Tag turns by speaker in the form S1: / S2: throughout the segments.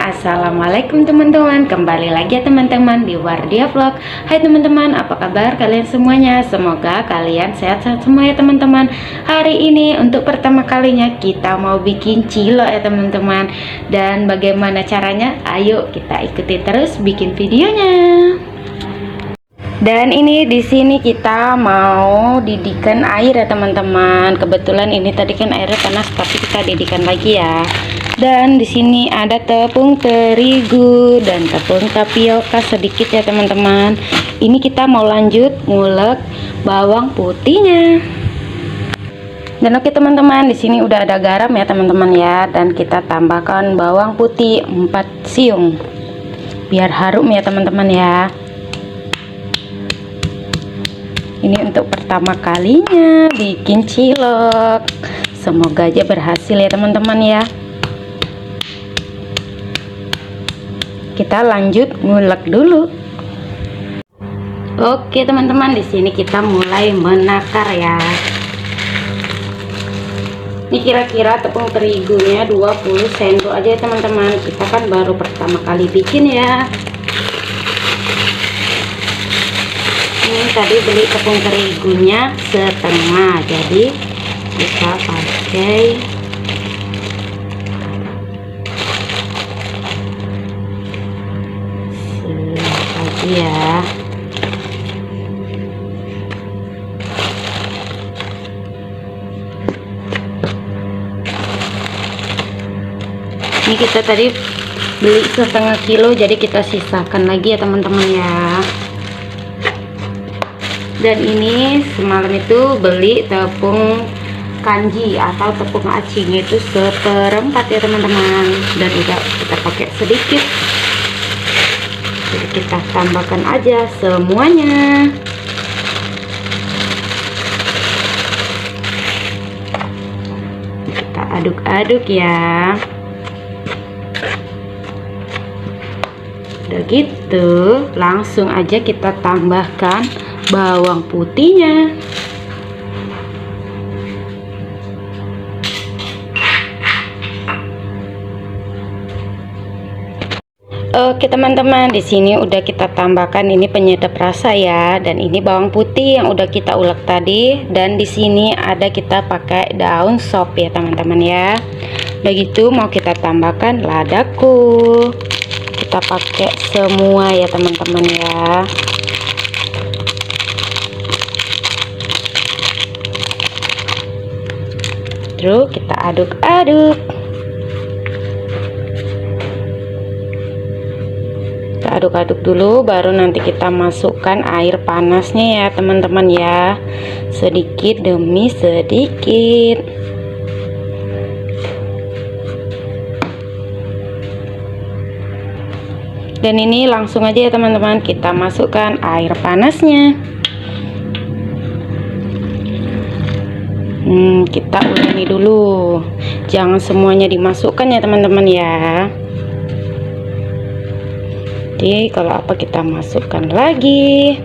S1: Assalamualaikum teman-teman. Kembali lagi ya teman-teman di Wardia Vlog. Hai teman-teman, apa kabar kalian semuanya? Semoga kalian sehat-sehat semua ya teman-teman. Hari ini untuk pertama kalinya kita mau bikin cilok ya teman-teman. Dan bagaimana caranya? Ayo kita ikuti terus bikin videonya. Dan ini di sini kita mau didihkan air ya teman-teman. Kebetulan ini tadi kan airnya panas, tapi kita didihkan lagi ya. Dan di sini ada tepung terigu dan tepung tapioka sedikit ya teman-teman. Ini kita mau lanjut ngulek bawang putihnya. Dan oke teman-teman, di sini udah ada garam ya teman-teman ya. Dan kita tambahkan bawang putih 4 siung biar harum ya teman-teman ya. Ini untuk pertama kalinya bikin cilok. Semoga aja berhasil ya teman-teman ya. Kita lanjut ngulek dulu. Oke teman-teman, di sini kita mulai menakar ya. Ini kira-kira tepung terigunya 20 sendok aja ya teman-teman. Kita kan baru pertama kali bikin ya. Ini tadi beli tepung terigunya setengah, jadi kita pakai lagi ya. Ini kita tadi beli setengah kilo, jadi kita sisakan lagi ya teman-teman ya. Dan ini semalam itu beli tepung kanji atau tepung acing, itu seperempat ya teman-teman. Dan udah kita pakai sedikit, jadi kita tambahkan aja semuanya. Kita aduk-aduk ya. Udah gitu langsung aja kita tambahkan bawang putihnya. Oke teman-teman, di sini udah kita tambahkan ini penyedap rasa ya, dan ini bawang putih yang udah kita ulek tadi. Dan di sini ada kita pakai daun sop ya teman-teman ya. Begitu mau kita tambahkan ladaku. Kita pakai semua ya teman-teman ya. Terus kita aduk-aduk. Kita aduk-aduk dulu, baru nanti kita masukkan air panasnya ya teman-teman ya, sedikit demi sedikit. Dan ini langsung aja ya teman-teman, kita masukkan air panasnya. Kita uleni dulu, jangan semuanya dimasukkan ya teman-teman ya. Jadi kalau apa kita masukkan lagi.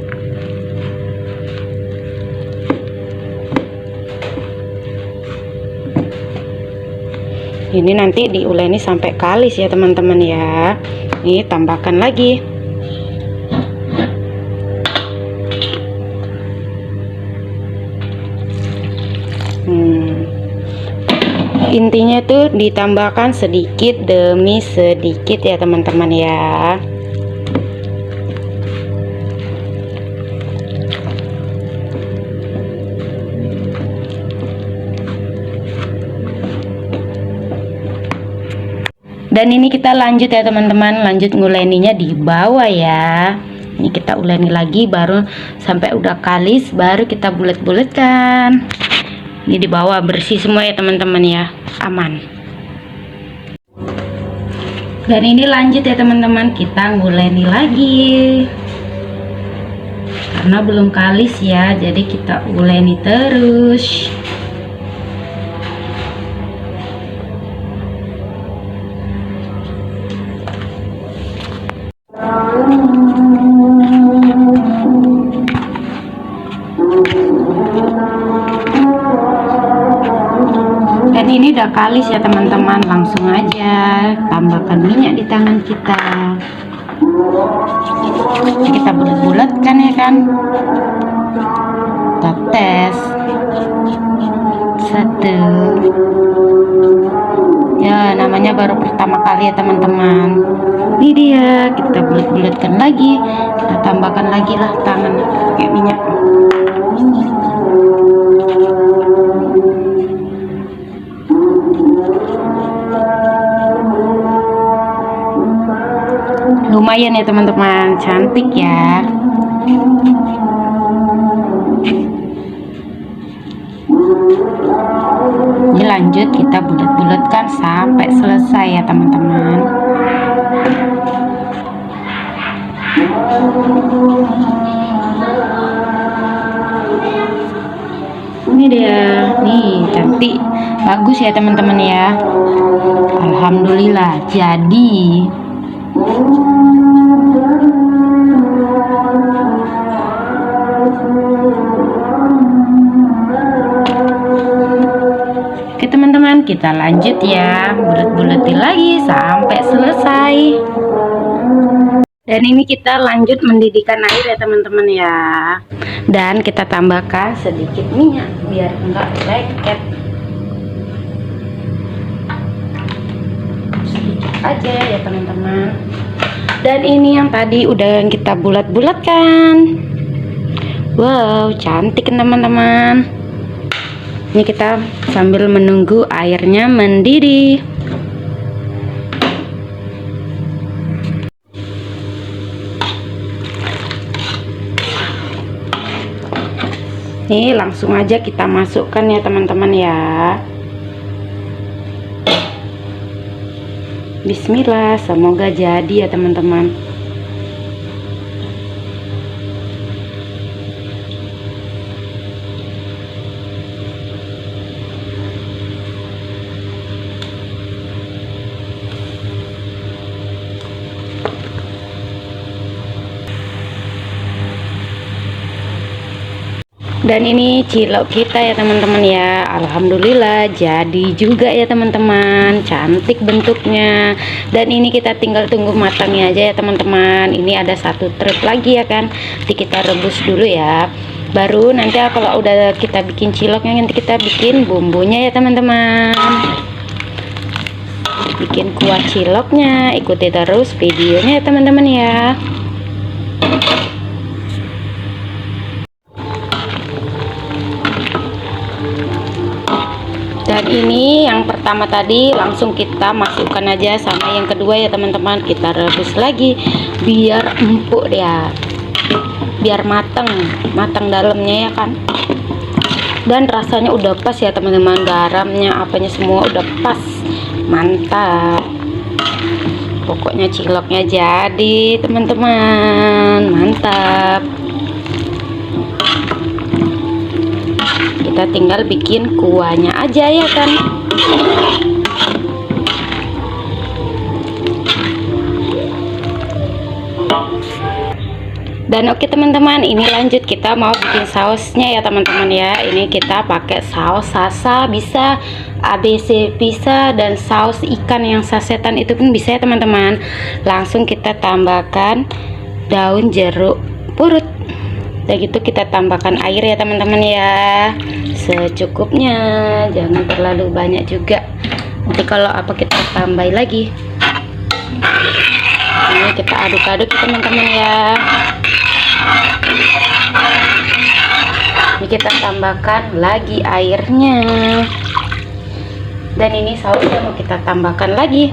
S1: Ini nanti diuleni sampai kalis ya teman-teman ya. Ini tambahkan lagi. Intinya tuh ditambahkan sedikit demi sedikit ya teman-teman ya. Dan ini kita lanjut ya teman-teman, lanjut nguleninya di bawah ya. Ini kita uleni lagi, baru sampai udah kalis, baru kita bulet-buletkan. Ini di bawah bersih semua ya teman-teman ya, aman. Dan ini lanjut ya teman-teman, kita nguleni lagi karena belum kalis ya, jadi kita uleni terus. ini udah kalis ya teman-teman, langsung aja tambahkan minyak di tangan kita. Kita bulat-bulatkan ya kan, kita tes satu ya, namanya baru pertama kali ya teman-teman. Ini dia, kita bulat-bulatkan lagi, kita tambahkan lagi lah tangan pakai minyak. Lumayan ya teman-teman, cantik ya. Ini lanjut kita bulat-bulatkan sampai selesai ya teman-teman. Ini dia, nih cantik, bagus ya teman-teman ya. Alhamdulillah jadi. Oke teman-teman, kita lanjut ya, bulat-bulatin lagi sampai selesai. Dan ini kita lanjut mendidihkan air ya teman-teman ya. Dan kita tambahkan sedikit minyak biar enggak lengket. Sedikit aja ya teman-teman. Dan ini yang tadi udah kita bulat-bulatkan. Wow, cantik teman-teman. Ini kita sambil menunggu airnya mendidih. Nih langsung aja kita masukkan ya teman-teman ya. Bismillah, semoga jadi ya teman-teman. Dan ini cilok kita ya teman-teman ya. Alhamdulillah jadi juga ya teman-teman, cantik bentuknya. Dan ini kita tinggal tunggu matangnya aja ya teman-teman. Ini ada satu trip lagi ya kan, nanti kita rebus dulu ya, baru nanti kalau udah kita bikin ciloknya, nanti kita bikin bumbunya ya teman-teman. Bikin kuah ciloknya, ikuti terus videonya ya teman-teman ya. Dan ini yang pertama tadi langsung kita masukkan aja, sama yang kedua ya teman-teman, kita rebus lagi biar empuk ya, biar matang dalamnya ya kan. Dan rasanya udah pas ya teman-teman, garamnya apanya semua udah pas, mantap. Pokoknya ciloknya jadi teman-teman, mantap. Kita tinggal bikin kuahnya aja ya kan. Dan oke teman-teman, ini lanjut kita mau bikin sausnya ya teman-teman ya. Ini kita pakai saus sasa bisa, ABC bisa, dan saus ikan yang sasetan itu pun bisa ya teman-teman. Langsung kita tambahkan daun jeruk purut. Udah gitu kita tambahkan air ya teman-teman ya, secukupnya, jangan terlalu banyak juga, nanti kalau apa kita tambahin lagi. Ini kita aduk-aduk teman-teman ya. Ini kita tambahkan lagi airnya. Dan ini sausnya mau kita tambahkan lagi.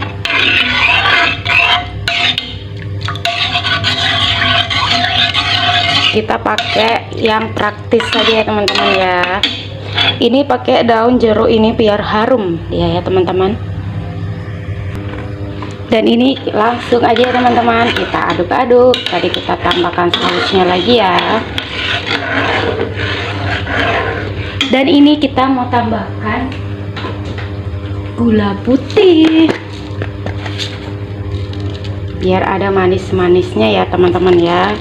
S1: Kita pakai yang praktis saja ya teman-teman ya. Ini pakai daun jeruk ini biar harum dia ya teman-teman. Dan ini langsung aja ya teman-teman, kita aduk-aduk. Tadi kita tambahkan sausnya lagi ya. Dan ini kita mau tambahkan gula putih biar ada manis-manisnya ya teman-teman ya.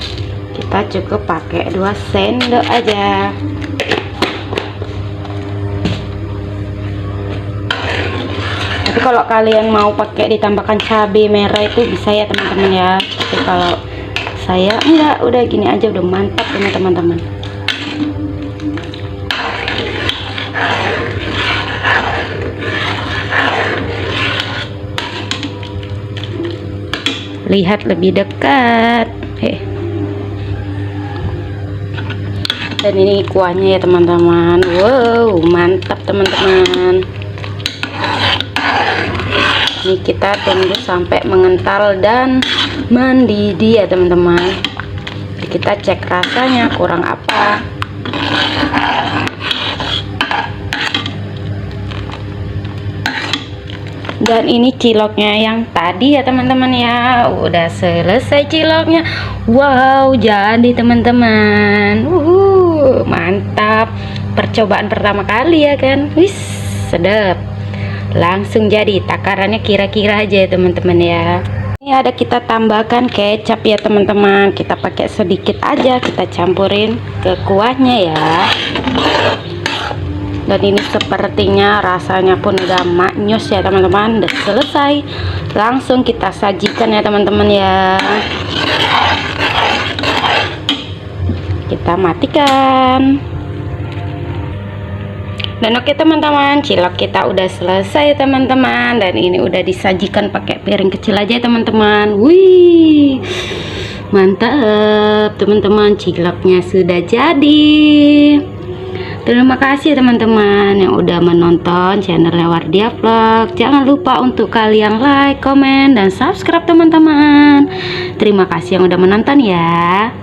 S1: Kita cukup pakai 2 sendok aja. kalau kalian mau pakai ditambahkan cabai merah itu bisa ya teman-teman ya, tapi kalau saya enggak, udah gini aja udah mantap ini teman-teman. Lihat lebih dekat. Dan ini kuahnya ya teman-teman. Wow, mantap teman-teman. Ini kita tunggu sampai mengental dan mendidih ya teman-teman. Kita cek rasanya kurang apa. Dan ini ciloknya yang tadi ya teman-teman ya, udah selesai ciloknya. Wow, jadi teman-teman, mantap. Percobaan pertama kali ya kan, wis sedap. Langsung jadi, takarannya kira-kira aja ya teman-teman ya. Ini ada kita tambahkan kecap ya teman-teman, kita pakai sedikit aja, kita campurin ke kuahnya ya. Dan ini sepertinya rasanya pun udah maknyus ya teman-teman, udah selesai. Langsung kita sajikan ya teman-teman ya. Kita matikan. Dan oke teman-teman, cilok kita udah selesai teman-teman, dan ini udah disajikan pakai piring kecil aja teman-teman. Wih, mantap teman-teman, ciloknya sudah jadi. Terima kasih teman-teman yang udah menonton channelnya Wardia Vlog. Jangan lupa untuk kalian like, komen, dan subscribe teman-teman. Terima kasih yang udah menonton ya.